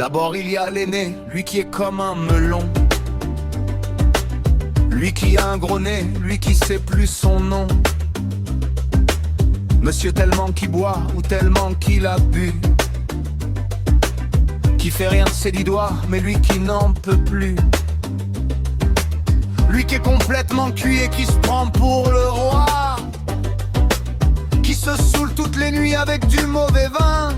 D'abord il y a l'aîné, lui qui est comme un melon. Lui qui a un gros nez, lui qui sait plus son nom. Monsieur tellement qui boit ou tellement qu'il a bu, qui fait rien de ses 10 doigts, mais lui qui n'en peut plus. Lui qui est complètement cuit et qui se prend pour le roi, qui se saoule toutes les nuits avec du mauvais vin,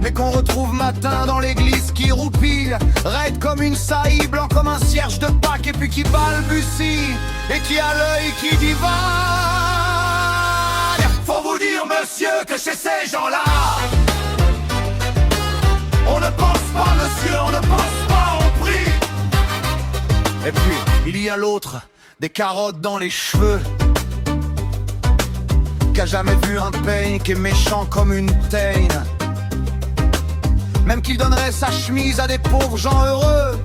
mais qu'on retrouve matin dans l'église qui roupille, raide comme une saillie, blanc comme un cierge de Pâques, et puis qui balbutie, et qui a l'œil qui divague. Faut vous dire, monsieur, que chez ces gens-là, on ne pense pas, monsieur, on ne pense pas, on prie. Et puis, il y a l'autre, des carottes dans les cheveux, qui a jamais vu un peigne, qui est méchant comme une teigne, même qu'il donnerait sa chemise à des pauvres gens heureux,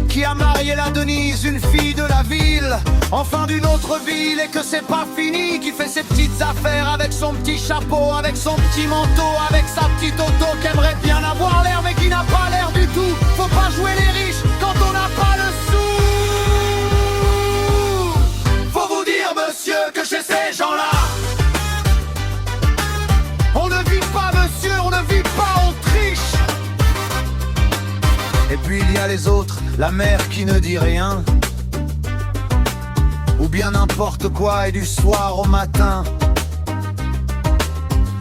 qui a marié la Denise, une fille de la ville, enfin d'une autre ville, et que c'est pas fini, qui fait ses petites affaires avec son petit chapeau, avec son petit manteau, avec sa petite auto, qui aimerait bien avoir l'air mais qui n'a pas l'air du tout. Faut pas jouer les riches quand on n'a pas le sou. Faut vous dire, monsieur, que chez ces gens-là, on ne vit pas, monsieur, on ne vit pas, on triche. Et puis il y a les autres, la mère qui ne dit rien, ou bien n'importe quoi, et du soir au matin,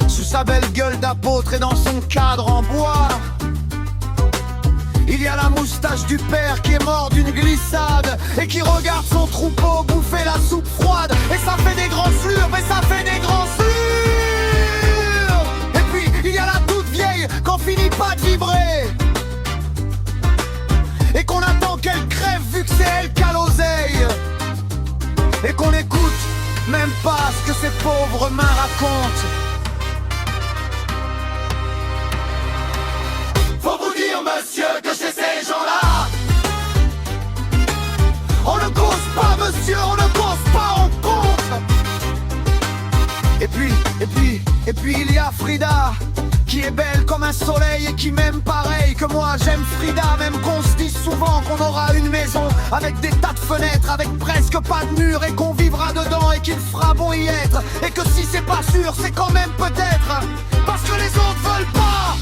sous sa belle gueule d'apôtre et dans son cadre en bois, il y a la moustache du père qui est mort d'une glissade, et qui regarde son troupeau bouffer la soupe froide, et ça fait des grands slurs, mais ça fait des grands slurs. Et puis il y a la toute vieille qu'on finit pas de vibrer, et qu'on attend qu'elle crève vu que c'est elle qui a l'oseille, et qu'on écoute même pas ce que ces pauvres mains racontent. Faut vous dire, monsieur, que chez ces gens-là, on ne cause pas, monsieur, on ne cause pas, on compte. Et puis il y a Frida, qui est belle comme un soleil et qui m'aime pareil que moi j'aime Frida, même qu'on se dit souvent qu'on aura une maison avec des tas de fenêtres, avec presque pas de murs, et qu'on vivra dedans et qu'il fera bon y être, et que si c'est pas sûr c'est quand même peut-être parce que les autres veulent pas,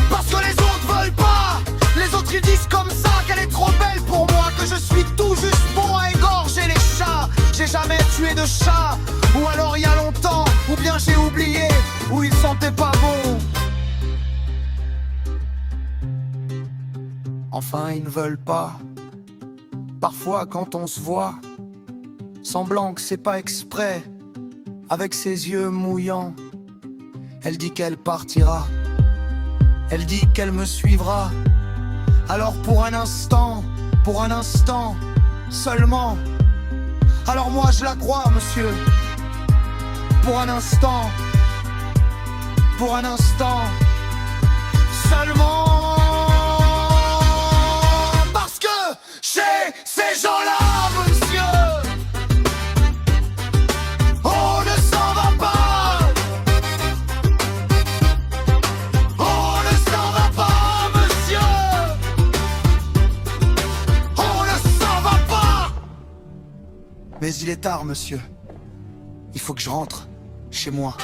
parce que les autres veulent pas. Les autres ils disent comme ça qu'elle est trop belle pour moi, que je suis tout juste bon à égorger les chats. J'ai jamais tué de chat, ou alors il y a longtemps, ou bien j'ai oublié, ou il sentait pas bon. Enfin ils ne veulent pas. Parfois quand on se voit, semblant que c'est pas exprès, avec ses yeux mouillants, elle dit qu'elle partira, elle dit qu'elle me suivra. Alors pour un instant seulement, alors moi je la crois, monsieur. Pour un instant seulement, parce que chez ces gens-là, monsieur, on ne s'en va pas, on ne s'en va pas, monsieur, on ne s'en va pas. Mais il est tard, monsieur, il faut que je rentre chez moi.